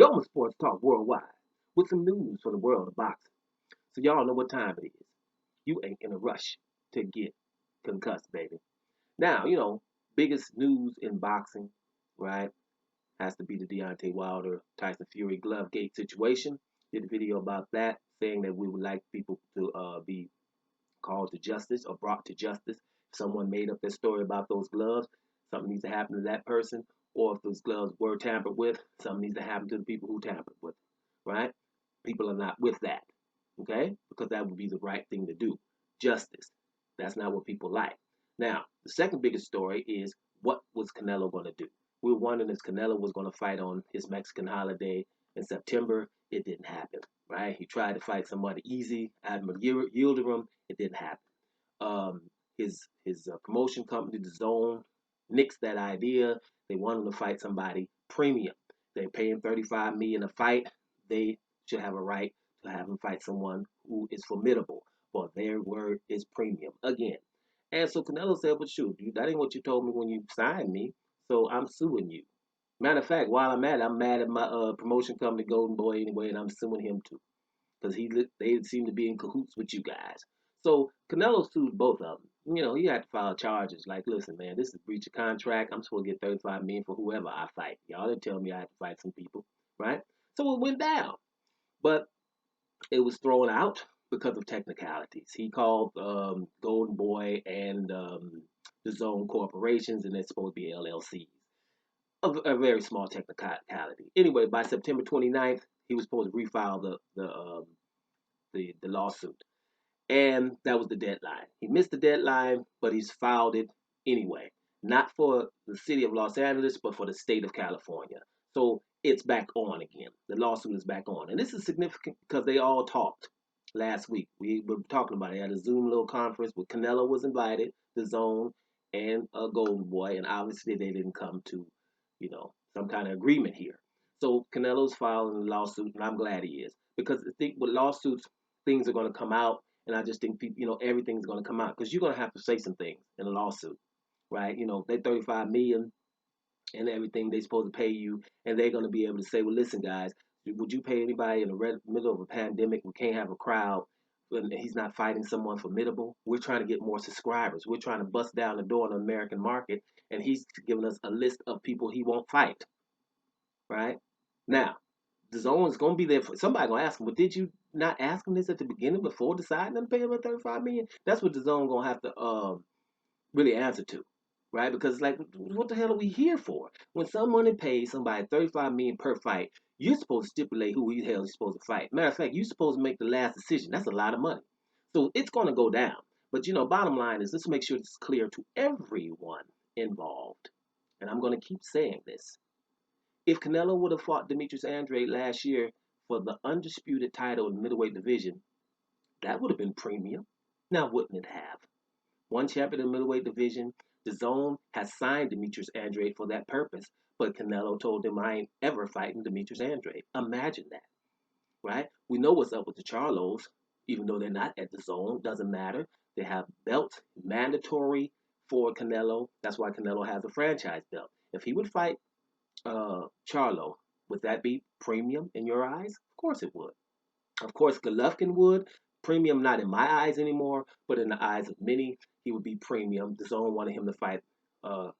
Doma Sports Talk Worldwide with some news from the world of boxing. So y'all know what time it is. You ain't in a rush to get concussed, baby. Now, biggest news in boxing, right, has to be the Deontay Wilder Tyson Fury glove gate situation. Did a video about that, saying that we would like people to be called to justice or brought to justice. If someone made up their story about those gloves, something needs to happen to that person. Or if those gloves were tampered with, something needs to happen to the people who tampered with it, right? People are not with that, okay? Because that would be the right thing to do. Justice. That's not what people like. Now, the second biggest story is, what was Canelo going to do? We were wondering if Canelo was going to fight on his Mexican holiday in September. It didn't happen, right? He tried to fight somebody easy. Admiral Yildirim. It didn't happen. Um, his promotion company, the DAZN, nixed that idea. They want him to fight somebody premium. They pay him $35 million a fight. They should have a right to have him fight someone who is formidable. For their word is premium again. And so Canelo said, "But shoot, that ain't what you told me when you signed me. So I'm suing you." Matter of fact, while I'm mad at my promotion company, Golden Boy, anyway, and I'm suing him too because they seem to be in cahoots with you guys. So Canelo sued both of them. He had to file charges like, listen, man, this is breach of contract. I'm supposed to get 35 million for whoever I fight. Y'all didn't tell me I had to fight some people, right? So it went down, but it was thrown out because of technicalities. He called Golden Boy and the Zone corporations, and they're supposed to be LLCs. A very small technicality. Anyway, by September 29th, he was supposed to refile the lawsuit, and that was the deadline. He missed the deadline, but he's filed it anyway. Not for the city of Los Angeles, but for the state of California. So it's back on again. The lawsuit is back on, and this is significant because they all talked last week. We were talking about it at a Zoom little conference where Canelo was invited, the Zone, and a Golden Boy, and obviously they didn't come to, some kind of agreement here. So Canelo's filing a lawsuit, and I'm glad he is, because I think with lawsuits, things are going to come out, and I just think people, everything's going to come out because you're going to have to say some things in a lawsuit, right? They 35 million and everything they supposed to pay you, and they're going to be able to say, well, listen, guys, would you pay anybody in the middle of a pandemic? We can't have a crowd. And he's not fighting someone formidable. We're trying to get more subscribers. We're trying to bust down the door in the American market, and he's giving us a list of people he won't fight, right? Now, the zone is going to be there for somebody. Going to ask him, but did you not ask him this at the beginning before deciding to pay him 35 million? That's what the zone going to have to really answer to, right? Because it's like, what the hell are we here for? When someone pays somebody 35 million per fight, you're supposed to stipulate who the hell is supposed to fight. Matter of fact, you're supposed to make the last decision. That's a lot of money. So it's going to go down. But bottom line is, let's make sure it's clear to everyone involved. And I'm going to keep saying this. If Canelo would have fought Demetrius Andrade last year for the undisputed title in the middleweight division, that would have been premium. Now, wouldn't it have? One champion in the middleweight division. The Zone has signed Demetrius Andrade for that purpose, but Canelo told him, I ain't ever fighting Demetrius Andrade. Imagine that, right? We know what's up with the Charlos, even though they're not at the Zone. Doesn't matter. They have belts mandatory for Canelo. That's why Canelo has a franchise belt. If he would fight Charlo, would that be premium in your eyes? Of course it would. Of course, Golovkin would. Premium not in my eyes anymore, but in the eyes of many, he would be premium. The Zone wanted him to fight uh,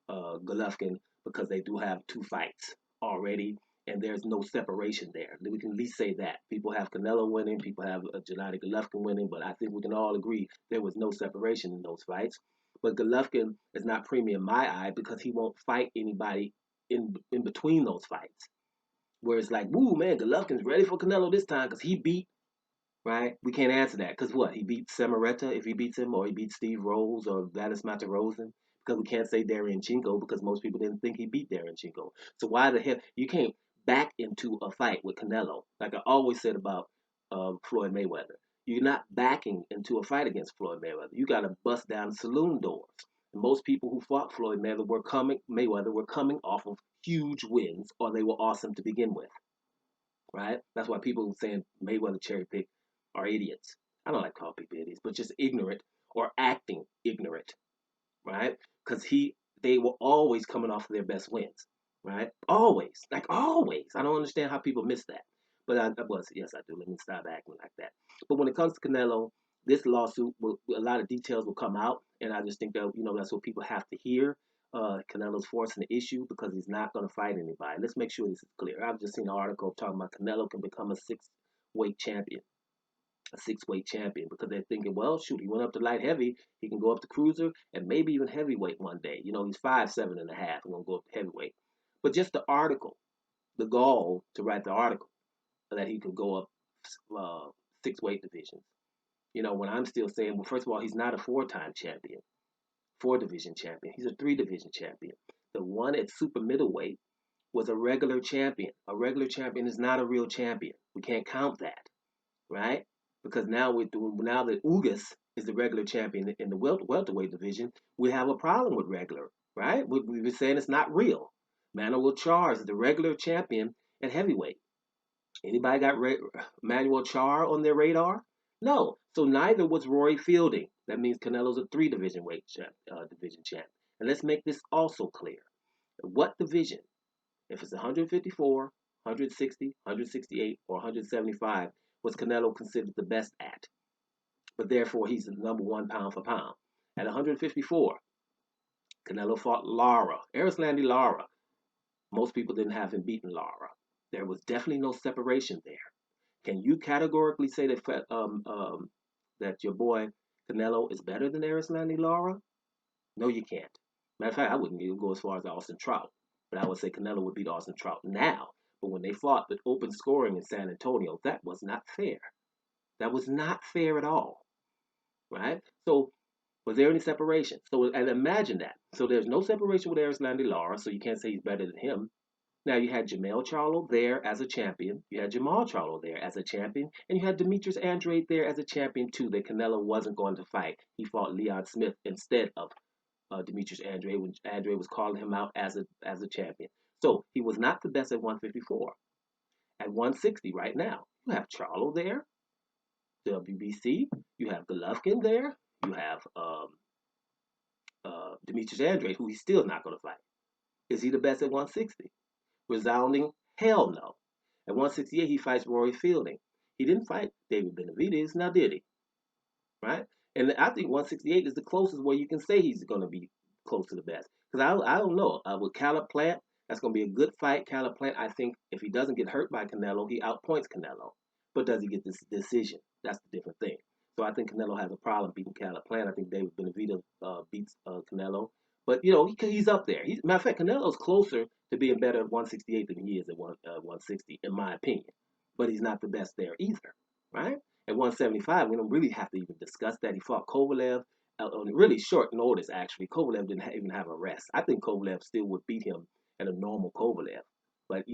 Golovkin because they do have two fights already, and there's no separation there. We can at least say that. People have Canelo winning, people have Gennady Golovkin winning, but I think we can all agree there was no separation in those fights. But Golovkin is not premium in my eye because he won't fight anybody in between those fights. Where it's like, woo, man, Golovkin's ready for Canelo this time because he beat, right? We can't answer that because what? He beat Samaretta if he beats him, or he beat Steve Rolls or Valis Matarosen. Because we can't say Chinko because most people didn't think he beat Chinko. So why the hell you can't back into a fight with Canelo? Like I always said about Floyd Mayweather, you're not backing into a fight against Floyd Mayweather. You got to bust down saloon doors. And most people who fought Floyd Mayweather were coming off of huge wins, or they were awesome to begin with, right? That's why people saying Mayweather cherry pick are idiots. I don't like calling people idiots, but just ignorant or acting ignorant, right? Because they were always coming off of their best wins. right? Always, like always. I don't understand how people miss that. But yes, I do. Let me stop acting like that. But when it comes to Canelo, this lawsuit, a lot of details will come out, and I just think that that's what people have to hear. Canelo's forcing the issue because he's not going to fight anybody. Let's make sure this is clear. I've just seen an article talking about Canelo can become a six-weight champion, because they're thinking, well, shoot, he went up to light heavy, he can go up to cruiser and maybe even heavyweight one day. He's 5'7.5", and gonna go up to heavyweight. But just the article, the gall to write the article that he could go up six weight divisions. When I'm still saying, well, first of all, he's not a four-time champion, four-division champion. He's a three-division champion. The one at super middleweight was a regular champion. A regular champion is not a real champion. We can't count that, right? Because now that Ugas is the regular champion in the welterweight division, we have a problem with regular, right? We've been saying it's not real. Manuel Charr is the regular champion at heavyweight. Anybody got Manuel Charr on their radar? No. So neither was Rory Fielding. That means Canelo's a three-division division champ. And let's make this also clear. What division, if it's 154, 160, 168, or 175, was Canelo considered the best at? But therefore, he's the number one pound for pound. At 154, Canelo fought Erislandy Lara. Most people didn't have him beating Lara. There was definitely no separation there. Can you categorically say that your boy Canelo is better than Erislandy Lara? No, you can't. Matter of fact, I wouldn't even go as far as Austin Trout, but I would say Canelo would beat Austin Trout now. But when they fought with open scoring in San Antonio, that was not fair. That was not fair at all, right? So, was there any separation? So, and imagine that. So, there's no separation with Erislandy Lara, so you can't say he's better than him. Now you had Jamel Charlo there as a champion. You had Jamal Charlo there as a champion. And you had Demetrius Andrade there as a champion too that Canelo wasn't going to fight. He fought Leon Smith instead of Demetrius Andrade when Andrade was calling him out as a champion. So he was not the best at 154. At 160 right now, you have Charlo there, WBC. You have Golovkin there. You have Demetrius Andrade, who he's still not going to fight. Is he the best at 160? Resounding hell no. At 168, he fights Rory Fielding. He didn't fight David Benavidez, now did he? Right? And I think 168 is the closest where you can say he's going to be close to the best. Because I don't know. With Caleb Plant, that's going to be a good fight. Caleb Plant, I think if he doesn't get hurt by Canelo, he outpoints Canelo. But does he get this decision? That's the different thing. So I think Canelo has a problem beating Caleb Plant. I think David Benavidez beats Canelo. But, he's up there. Matter of fact, Canelo's closer to being better at 168 than he is at 160, in my opinion. But he's not the best there either, right? At 175, we don't really have to even discuss that. He fought Kovalev on really short notice, actually. Kovalev didn't even have a rest. I think Kovalev still would beat him at a normal Kovalev. But,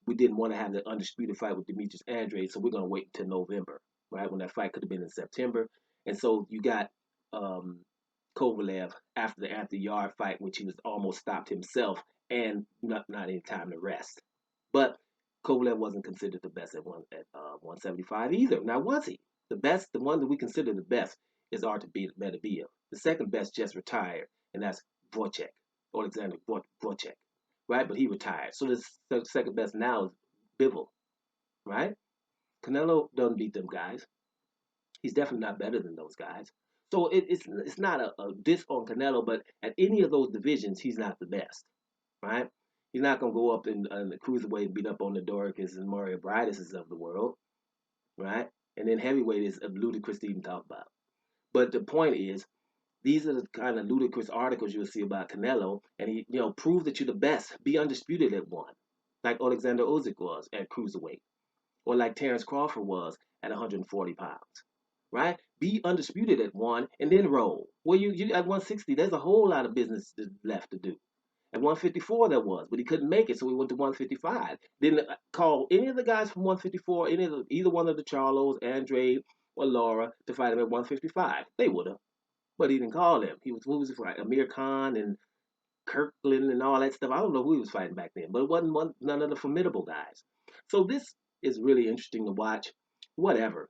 we didn't want to have the undisputed fight with Demetrius Andrade, so we're going to wait until November, right, when that fight could have been in September. And so you got Kovalev after the Anthony Yarde fight, which he was almost stopped himself and not any time to rest. But Kovalev wasn't considered the best at 175 either. Now, was he? The best, the one that we consider the best, is Beterbiev. The second best just retired, and that's Wojciech, Alexander Wojciech, right? But he retired. So the second best now is Bivol, right? Canelo doesn't beat them guys. He's definitely not better than those guys. So it's not a diss on Canelo, but at any of those divisions, he's not the best, right? He's not going to go up in the cruiserweight and beat up on the Doricus and Mario Brideses of the world, right? And then heavyweight is ludicrous to even talk about. But the point is, these are the kind of ludicrous articles you'll see about Canelo, and he, prove that you're the best. Be undisputed at one, like Alexander Usyk was at cruiserweight, or like Terrence Crawford was at 140 pounds, right? Be undisputed at one, and then roll. Well, you at 160, there's a whole lot of business left to do. At 154 there was, but he couldn't make it, so he went to 155. Didn't call any of the guys from 154, either one of the Charlos, Andrade, or Lara to fight him at 155. They would have, but he didn't call them. Who was he fighting? Amir Khan and Kirkland and all that stuff. I don't know who he was fighting back then, but it wasn't none of the formidable guys. So this is really interesting to watch. Whatever.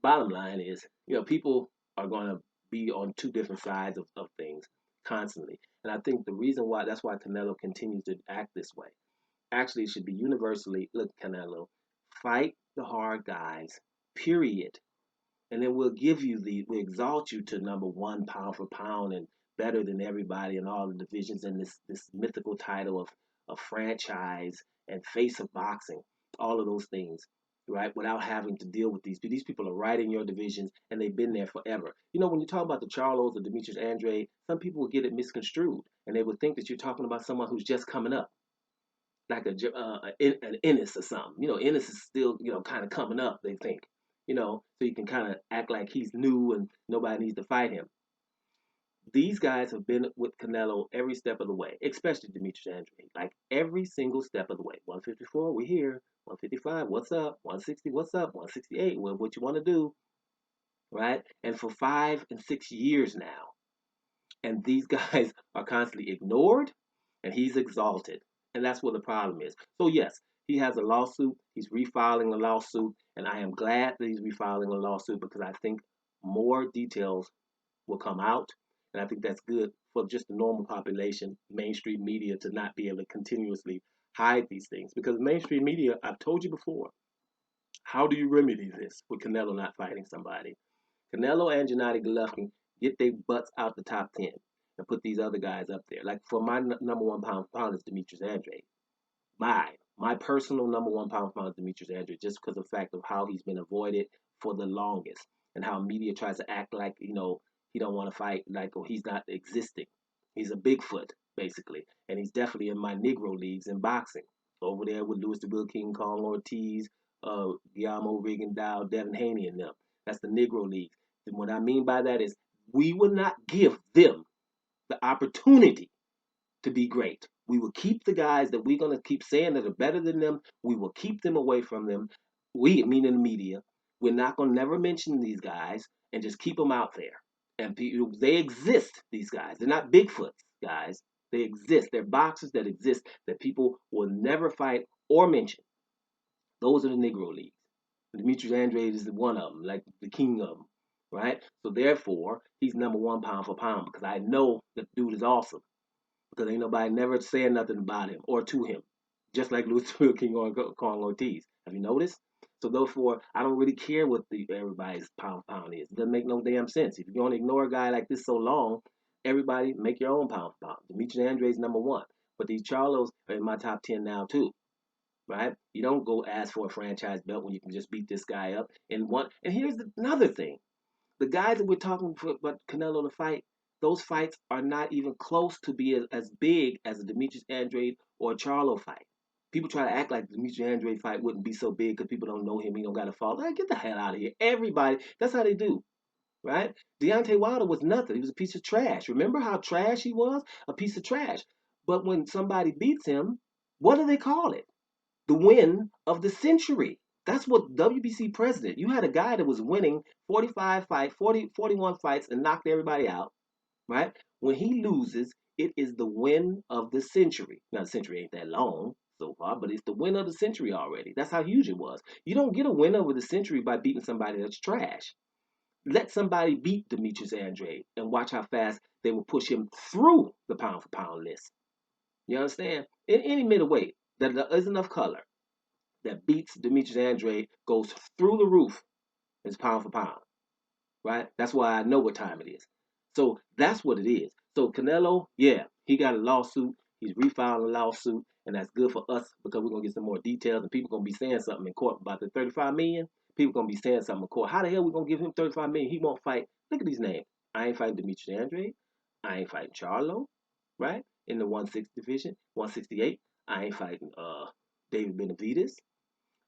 Bottom line is, people are going to be on two different sides of things constantly. And I think the reason why that's why Canelo continues to act this way. Actually, it should be universally, look, Canelo, fight the hard guys, period. And then we'll exalt you to number one pound for pound and better than everybody in all the divisions and this mythical title of franchise and face of boxing, all of those things, right? Without having to deal with these people are right in your divisions and they've been there forever. You know, when you talk about the Charlos or Demetrius Andrade, some people will get it misconstrued and they would think that you're talking about someone who's just coming up like an Ennis or something. You know, Ennis is still, you know, kind of coming up, they think. You know, so you can kind of act like he's new and nobody needs to fight him. These guys have been with Canelo every step of the way, especially Demetrius Andrade. Like every single step of the way. 154, we're here. 155, what's up? 160, what's up? 168, well, what you want to do, right? And for 5 and 6 years now. And these guys are constantly ignored and he's exalted. And that's what the problem is. So, yes, he has a lawsuit. He's refiling the lawsuit. And I am glad that he's refiling the lawsuit because I think more details will come out. And I think that's good for just the normal population, mainstream media, to not be able to continuously hide these things. Because mainstream media, I've told you before, how do you remedy this with Canelo not fighting somebody? Canelo and Gennady Golovkin get their butts out the top 10 and put these other guys up there. Like for my number one pound for pound is Demetrius Andrade. My personal number one pound for pound is Demetrius Andrade just because of the fact of how he's been avoided for the longest and how media tries to act like, you know, he don't want to fight like or he's not existing. He's a Bigfoot, basically. And he's definitely in my Negro leagues in boxing. Over there with Louis the King, Carl Ortiz, Guillermo Rigondeaux, Devin Haney and them. That's the Negro leagues. And what I mean by that is we will not give them the opportunity to be great. We will keep the guys that we're going to keep saying that are better than them. We will keep them away from them. We, meaning the media, we're not going to never mention these guys and just keep them out there. And they exist, these guys. They're not Bigfoots, guys. They exist. They're boxers that exist that people will never fight or mention. Those are the Negro Leagues. Demetrius Andrade is one of them, like the king of them, right? So therefore, he's number one pound for pound because I know the dude is awesome because ain't nobody never saying nothing about him or to him, just like Louis King or Carl Ortiz. Have you noticed? So therefore, I don't really care what everybody's pound for pound is. It doesn't make no damn sense. If you're going to ignore a guy like this so long, everybody make your own pound for pound. Demetrius Andrade's number one, but these Charlos are in my top 10 now too. Right? You don't go ask for a franchise belt when you can just beat this guy up in one. And here's another thing: the guys that we're talking about Canelo to fight, those fights are not even close to be as big as a Demetrius Andrade or a Charlo fight. People try to act like the Demetrius Andrade fight wouldn't be so big because people don't know him. He don't got to follow. Like, get the hell out of here! Everybody, that's how they do. Right? Deontay Wilder was nothing. He was a piece of trash. Remember how trash he was? A piece of trash. But when somebody beats him, what do they call it? The win of the century. That's what WBC president. You had a guy that was winning 45 fights, 41 fights and knocked everybody out, right? When he loses, it is the win of the century. Now the century ain't that long so far, but it's the win of the century already. That's how huge it was. You don't get a win over the century by beating somebody that's trash. Let somebody beat Demetrius Andrade and watch how fast they will push him through the pound for pound list. You understand? In any middleweight, there is enough color that beats Demetrius Andrade goes through the roof is pound for pound, right? That's why I know what time it is. So that's what it is. So Canelo, yeah, he got a lawsuit. He's refiling a lawsuit, and that's good for us because we're gonna get some more details, and people gonna be saying something in court about the 35 million. People gonna be saying something in court. How the hell we gonna give him 35 million? He won't fight. Look at these names. I ain't fighting Demetrius Andrade. I ain't fighting Charlo, right? In the 160 division, 168. I ain't fighting David Benavidez.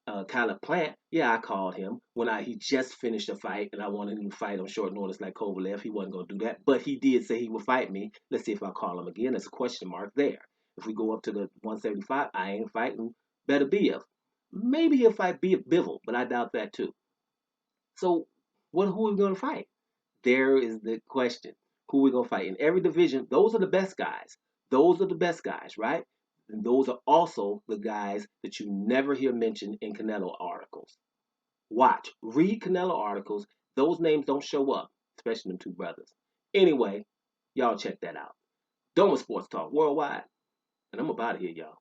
Kyler Plant, yeah, I called him when he just finished a fight and I wanted him to fight on short notice like Kovalev. He wasn't gonna do that, but he did say he would fight me. Let's see if I call him again. There's a question mark there. If we go up to the 175, I ain't fighting Beterbiev. Maybe he'll fight Bivol, but I doubt that too. So, who are we gonna fight? There is the question. Who are we gonna fight in every division? Those are the best guys. Those are the best guys, right? And those are also the guys that you never hear mentioned in Canelo articles. Watch, read Canelo articles. Those names don't show up, especially them two brothers. Anyway, y'all check that out. Doma Sports Talk Worldwide. And I'm about to here, y'all.